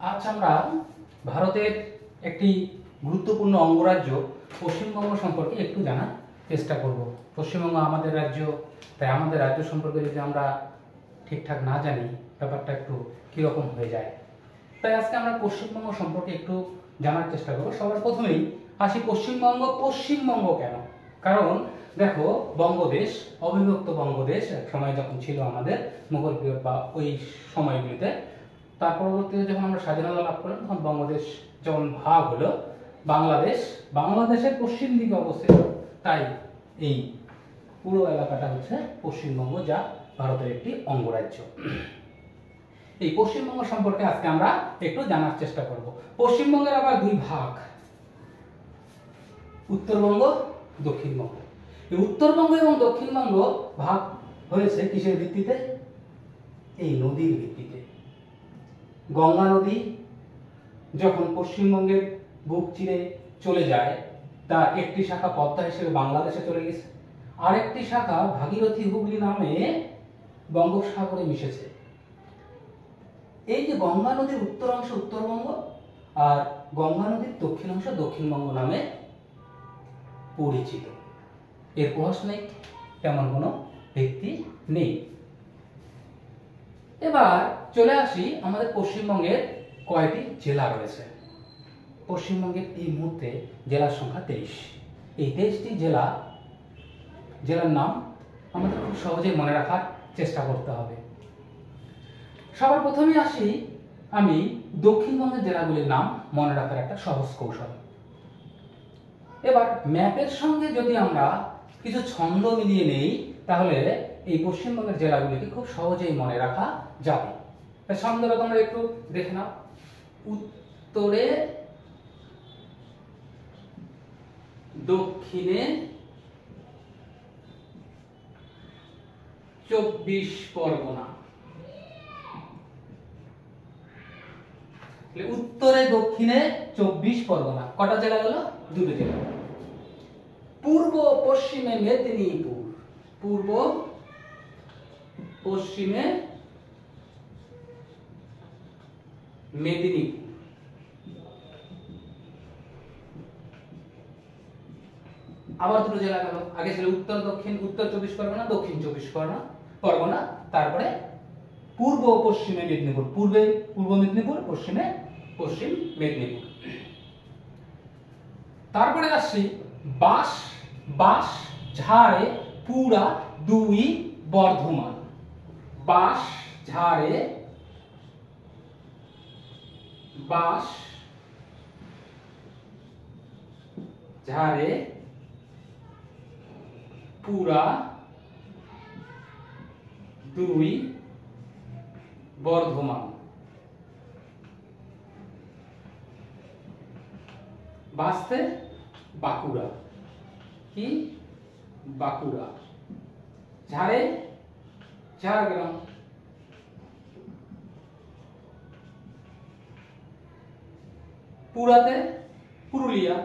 আজ আমরা ভারতের একটি গুরুত্বপূর্ণ অঙ্গরাজ্য পশ্চিমবঙ্গ সম্পর্কে একটু জানার চেষ্টা করব। পশ্চিমবঙ্গ আমাদের রাজ্য, তাই আমাদের রাজ্য সম্পর্কে যদি আমরা ঠিকঠাক না জানি ব্যাপারটা একটু কীরকম হয়ে যায়। তাই আজকে আমরা পশ্চিমবঙ্গ সম্পর্কে একটু জানার চেষ্টা করব। সবার প্রথমেই আসি পশ্চিমবঙ্গ। পশ্চিমবঙ্গ কেন? কারণ দেখো, বঙ্গদেশ, অবিভক্ত বঙ্গদেশ এক সময় যখন ছিল আমাদের মুঘল পিরিয়ড বা ওই সময়গুলিতে, তার পরবর্তীতে যখন আমরা স্বাধীনতা লাভ করলাম তখন বঙ্গদেশ যখন ভাগ হলো, বাংলাদেশের পশ্চিম দিকে অবস্থিত, তাই এই পুরো এলাকাটা হচ্ছে পশ্চিমবঙ্গ, যা ভারতের একটি অঙ্গরাজ্য। এই পশ্চিমবঙ্গ সম্পর্কে আজকে আমরা একটু জানার চেষ্টা করব। পশ্চিমবঙ্গের আবার দুই ভাগ, উত্তরবঙ্গ, দক্ষিণবঙ্গ। এই উত্তরবঙ্গ এবং দক্ষিণবঙ্গ ভাগ হয়েছে কিসের ভিত্তিতে? এই নদীর ভিত্তিতে। গঙ্গা নদী যখন পশ্চিমবঙ্গের বুক চিরে চলে যায়, তার একটি শাখা পদ্মা হিসেবে বাংলাদেশে চলে গেছে, আরেকটি শাখা ভাগীরথী হুগলি নামে বঙ্গোপসাগরে মিশেছে। এই যে গঙ্গা নদীর উত্তর অংশ উত্তরবঙ্গ আর গঙ্গা নদীর দক্ষিণ অংশ দক্ষিণবঙ্গ নামে পরিচিত। এর প্রশাসনিক তেমন কোনো ভিত্তি নেই। এবার চলে আসি আমাদের পশ্চিমবঙ্গের কয়টি জেলা রয়েছে। পশ্চিমবঙ্গের এই মুহূর্তে জেলার সংখ্যা 23। এই 23টি জেলার নাম আমাদের খুব সহজে মনে রাখার চেষ্টা করতে হবে। সবার প্রথমে আসি আমি দক্ষিণবঙ্গের জেলাগুলির নাম মনে রাখার একটা সহজ কৌশল। এবার ম্যাপের সঙ্গে যদি আমরা কিছু ছন্দ মিলিয়ে নেই, তাহলে এই পশ্চিমবঙ্গের জেলাগুলিকে খুব সহজেই মনে রাখা যাবে। ছন্দটা তোমরা একটু দেখে নাও। উত্তরে, দক্ষিণে 24 পরগনা। উত্তরে দক্ষিণে 24 পরগনা। কটা জেলা গেল? দুটো জেলা। পূর্ব পশ্চিমে মেদিনীপুর। পূর্ব পশ্চিমে মেদিনীপুর। আবার দুটো জেলা গেল। আগে ছিল উত্তর দক্ষিণ, উত্তর 24 পরগনা, দক্ষিণ 24 পরগনা। তারপরে পূর্ব পশ্চিমে মেদিনীপুর, পূর্বে পূর্ব মেদিনীপুর, পশ্চিমে পশ্চিম মেদিনীপুর। তারপরে আসছি বাঁশ ঝাড়ে পুরা 2 বর্ধমান। বাঁশ ঝাড়ে পুরা 2 বর্ধমান। বাঁশতে বাঁকুড়া। কি? বাঁকুড়া। ঝাড়ে ঝাড়গ্রাম। পুরাতে পুরুলিয়া।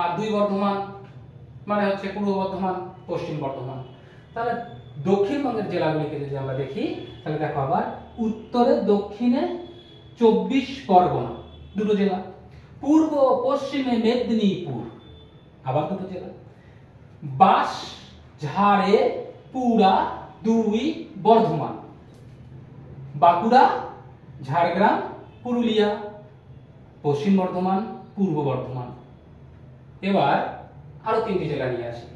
আর 2 বর্ধমান মানে হচ্ছে পূর্ব বর্ধমান, পশ্চিম বর্ধমান। তাহলে দক্ষিণবঙ্গের জেলাগুলিকে যদি আমরা দেখি, তাহলে দেখো আবার উত্তরে দক্ষিণে 24 পরগনা, দুটো জেলা। পূর্ব পশ্চিমে মেদিনীপুর, আবার দুটো জেলা। বাঁশ ঝাড়ে পুরা 2 বর্ধমান। বাঁকুড়া, ঝাড়গ্রাম, পুরুলিয়া, পশ্চিম বর্ধমান, পূর্ব বর্ধমান। এবার আরো 3টি জেলা নিয়ে আসি।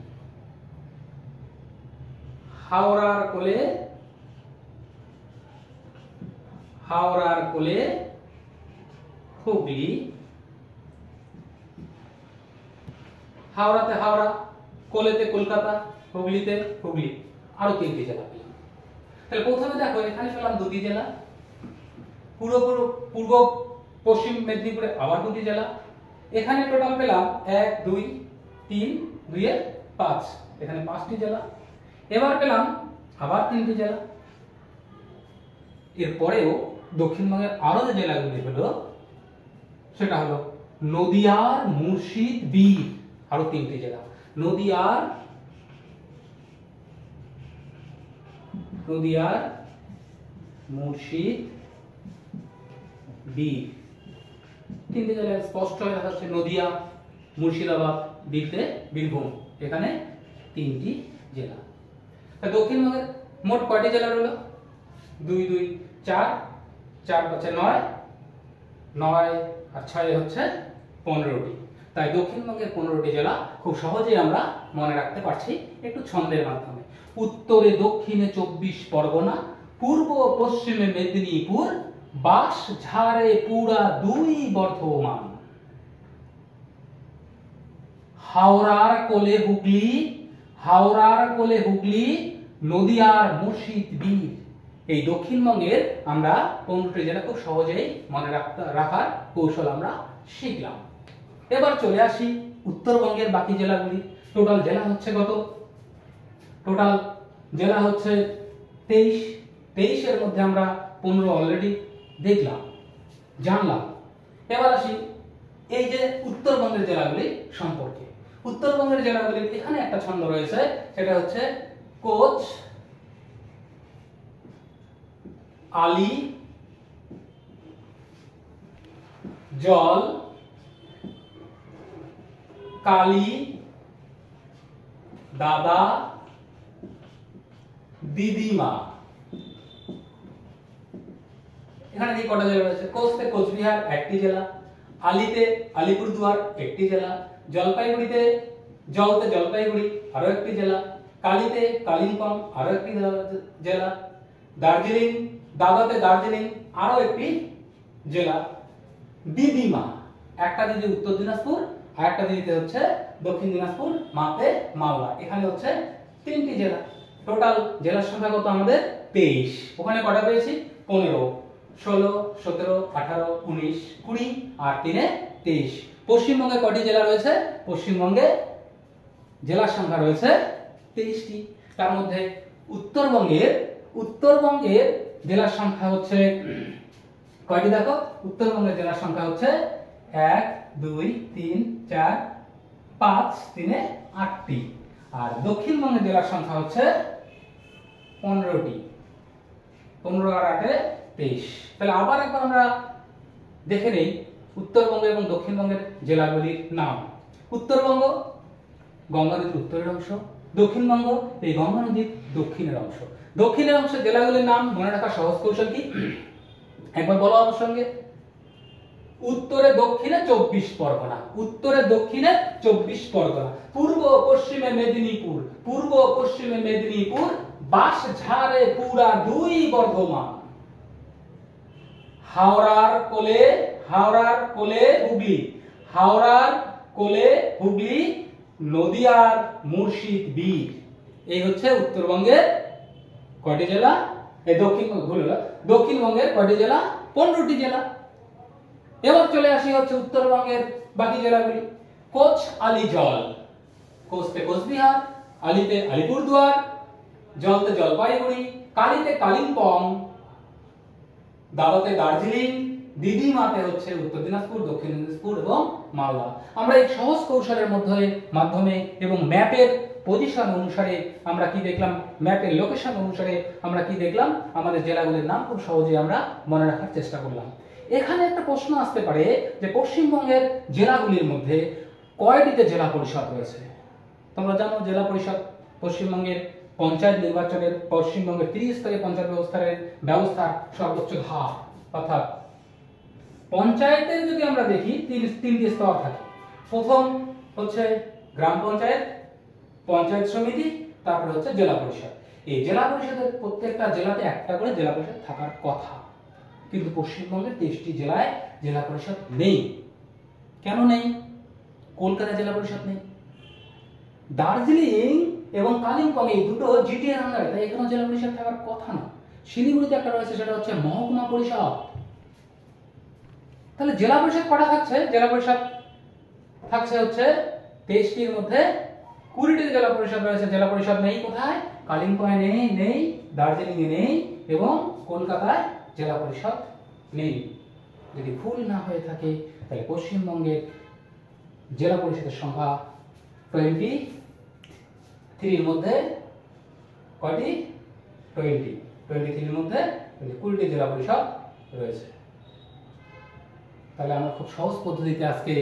হাওড়ার কোলে হুগলি। হাওড়াতে হাওড়া, কোলেতে কলকাতা, হুগলিতে হুগলি। আরো 3টি জেলা পেলাম। তাহলে প্রথমে দেখো, এখানে পেলাম 2টি জেলা। পূর্ব পশ্চিম মেদিনীপুরে আবার 2টি জেলা। এখানে টোটাল পেলাম 1 2 3 2 এ 5, এখানে 5টি জেলা। এবার পেলাম আবার 3টি জেলা। এরপরেও দক্ষিণবঙ্গের আরো যে জেলাগুলি হলো, সেটা হলো নদিয়ার, মুর্শিদ, বীর। আরো 3টি জেলা, নদিয়ার, নদিয়ার মুর্শিদ বীর। তিনটে জেলায় স্পষ্ট হয়ে দেখা যাচ্ছে, নদিয়া, মুর্শিদাবাদ, বীরতে বীরভূম, এখানে তিনটি জেলা। দক্ষিণবঙ্গের মোট কয়টি জেলা রইল? 2 2 4, 4 5 9, 9 আর 6 হচ্ছে 15টি। তাই দক্ষিণবঙ্গের 15টি জেলা খুব সহজেই আমরা মনে রাখতে পারছি একটু ছন্দের মাধ্যমে। উত্তরে দক্ষিণে 24 পরগনা, পূর্ব পশ্চিমে মেদিনীপুর, বাঁশ ঝাড়ে পুরা 2 বর্ধমান। হাওড়ার কোলে হুগলি, হাওড়ার কোলে হুগলি, নদিয়ার মুর্শিদ বীর। এই দক্ষিণবঙ্গের আমরা 15টি জেলা খুব সহজেই মনে রাখার কৌশল আমরা শিখলাম। এবার চলে আসি উত্তরবঙ্গের বাকি জেলাগুলি। টোটাল জেলা হচ্ছে কত? টোটাল জেলা হচ্ছে 23। 23 এর মধ্যে আমরা 15 অলরেডি দেখলাম, জানলাম। এবার আসি এই যে উত্তরবঙ্গের জেলাগুলি সম্পর্কে। উত্তরবঙ্গের জেলাগুলির এখানে একটা ছন্দ রয়েছে, সেটা হচ্ছে কোচ, আলী, জল, কালী, দাদা, দিদিমা। এখানে যে কটা জেলা রয়েছে, কোচতে কোচবিহার একটি জেলা, আলীতে আলিপুরদুয়ার একটি জেলা, জলপাইগুড়িতে জলতে জলপাইগুড়ি আরো একটি জেলা, কালীতে কালিম্পং আরো একটি জেলা, দার্জিলিং দাদাতে দার্জিলিং আরো একটি জেলা, দিদিমা একটা দিদি উত্তর দিনাজপুর আর একটা দিদিতে হচ্ছে দক্ষিণ দিনাজপুর, মাতে মালদা। এখানে হচ্ছে 3টি জেলা। টোটাল জেলার সংখ্যা কত আমাদের? 23। ওখানে কটা পেয়েছি? 15, 16, 17, 18, 19, 20 আর 3 23। পশ্চিমবঙ্গে কয়টি জেলা রয়েছে? পশ্চিমবঙ্গে জেলার সংখ্যা রয়েছে 23টি। তার মধ্যে উত্তরবঙ্গের জেলার সংখ্যা হচ্ছে কয়টি? দেখো, উত্তরবঙ্গের জেলার সংখ্যা হচ্ছে 1 2 3 4 5 3 8টি। আর দক্ষিণবঙ্গের জেলার সংখ্যা হচ্ছে 15টি। 15 আর 8 23। তাহলে আবার একবার আমরা দেখে নেই উত্তরবঙ্গ এবং দক্ষিণবঙ্গের জেলাগুলির নাম। উত্তরবঙ্গ গঙ্গা নদীর উত্তরের অংশ, দক্ষিণবঙ্গ এই গঙ্গা নদীর দক্ষিণের অংশ। দক্ষিণের অংশের জেলাগুলির নাম মনে রাখার সহজ কৌশল কি? একবার বলো আমার সঙ্গে। উত্তরে দক্ষিণে 24 পরগনা, উত্তরে দক্ষিণে 24 পরগনা, পূর্ব পশ্চিমে মেদিনীপুর, পূর্ব পশ্চিমে মেদিনীপুর, বাঁশ ঝাড়ে পুরা 2 বর্ধমান। হাওড়ার কোলে হুগলি, হাওড়ার কোলে হুগলি, নদিয়ার মুর্শিদ বীর। এই হচ্ছে উত্তরবঙ্গের কয়টি জেলা? এই দক্ষিণবঙ্গের কয়টি জেলা? 15টি জেলা। এবার চলে আসি হচ্ছে উত্তরবঙ্গের বাকি জেলাগুলি। কোচ, আলী, জল। কোচতে কোচবিহার, আলীতে আলিপুরদুয়ার, জলতে জলপাইগুড়ি, কালীতে কালিম্পং, দাদাতে দার্জিলিং, দিদিমাতে হচ্ছে উত্তর দিনাজপুর, দক্ষিণ দিনাজপুর এবং মালদা। আমরা এই সহজ কৌশলের মাধ্যমে এবং ম্যাপের পজিশন অনুসারে আমরা কি দেখলাম, ম্যাপের লোকেশন অনুসারে আমরা কি দেখলাম, আমাদের জেলাগুলির নাম খুব সহজেই আমরা মনে রাখার চেষ্টা করলাম। এখানে একটা প্রশ্ন আসতে পারে যে পশ্চিমবঙ্গের জেলাগুলির মধ্যে কয়টিতে জেলা পরিষদ রয়েছে? তোমরা জানো জেলা পরিষদ পশ্চিমবঙ্গের পঞ্চায়েত নির্বাচনের, পশ্চিমবঙ্গের 30 স্তরে পঞ্চায়েত ব্যবস্থার সর্বোচ্চ ধাপ। অর্থাৎ পঞ্চায়েতের যদি আমরা দেখি 3টি স্তর থাকে। প্রথম হচ্ছে গ্রাম পঞ্চায়েত, পঞ্চায়েত সমিতি, তারপরে হচ্ছে জেলা পরিষদ। এই জেলা পরিষদের প্রত্যেকটা জেলাতে একটা করে জেলা পরিষদ থাকার কথা, কিন্তু পশ্চিমবঙ্গের 23টি জেলায় জেলা পরিষদ নেই। কেন নেই? কলকাতা জেলা পরিষদ নেই, দার্জিলিং এবং কালিম্পং এই দুটো জিটিএ এর আন্ডারে, তাই এখানে জেলা পরিষদ থাকার কথা না। শিলিগুড়িতে একটা রয়েছে, সেটা হচ্ছে মহকুমা পরিষদ। তাহলে জেলা পরিষদ কটা থাকছে? জেলা পরিষদ থাকছে হচ্ছে 23টির মধ্যে 20টি জেলা পরিষদ রয়েছে। জেলা পরিষদ নেই কোথায়? কালিম্পং নেই, দার্জিলিং নেই এবং কলকাতায় জেলা পরিষদ নেই। যদি ভুল না হয়ে থাকে তাহলে পশ্চিমবঙ্গের জেলা পরিষদের সংখ্যা 23 এর মধ্যে কয়টি? 20। 23 মধ্যে 20টি জেলা পরিষদ রয়েছে। তাহলে আমরা খুব সহজ পদ্ধতিতে আজকে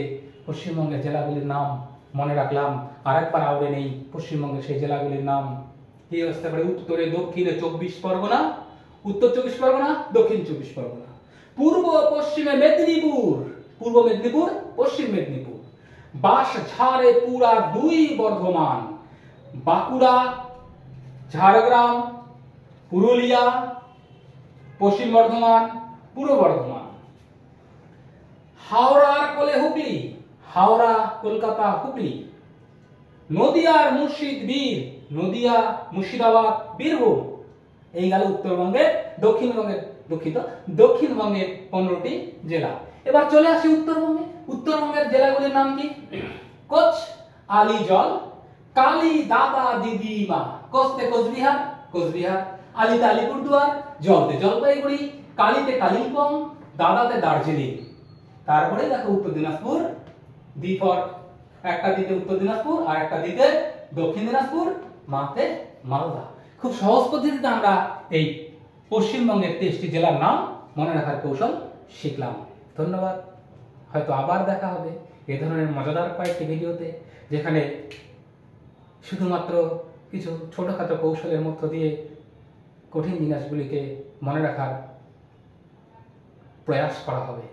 পশ্চিমবঙ্গের জেলাগুলির নাম মনে রাখলাম। আরেকবার আউড়ে নেই পশ্চিমবঙ্গের সেই জেলাগুলির নাম কি আসতে পারে। উত্তরে দক্ষিণে 24 পরগনা, উত্তর 24 পরগনা, দক্ষিণ 24 পরগনা। পূর্ব পশ্চিমে মেদিনীপুর, পূর্ব মেদিনীপুর, পশ্চিম মেদিনীপুর। বাঁশঝাড়ে পুরা 2 বর্ধমান, বাঁকুড়া, ঝাড়গ্রাম, পুরুলিয়া, পশ্চিম বর্ধমান, পূর্ব বর্ধমান। হাওড়ার কোলে হুগলি, হাওড়া, কলকাতা, হুগলি। নদিয়ার মুর্শিদ বীর, নদিয়া, মুর্শিদাবাদ, বীরভূম। এই গেল উত্তরবঙ্গের, দক্ষিণবঙ্গের 15টি জেলা। এবার চলে আসি উত্তরবঙ্গে। উত্তরবঙ্গের জেলাগুলির নাম কি? কোচ, আলীজল, কালী, দাদা, দিদিমা। কোচতে কোচবিহার, কোচবিহার। আলীতে আলিপুরদুয়ার, জলতে জলপাইগুড়ি, কালীতে কালিম্পং, দাদাতে দার্জিলিং। তারপরে দেখো উত্তর দিনাজপুর, দ্বিপদ। একটা দিতে উত্তর দিনাজপুর আর একটা দিতে দক্ষিণ দিনাজপুর, মাতে মালদা। খুব সহজ পদ্ধতিতে আমরা এই পশ্চিমবঙ্গের 23টি জেলার নাম মনে রাখার কৌশল শিখলাম। ধন্যবাদ। হয়তো আবার দেখা হবে এ ধরনের মজাদার কয়েকটি ভিডিওতে, যেখানে শুধুমাত্র কিছু ছোটখাটো কৌশলের মধ্য দিয়ে কঠিন জিনিসগুলিকে মনে রাখার প্রয়াস করা হবে।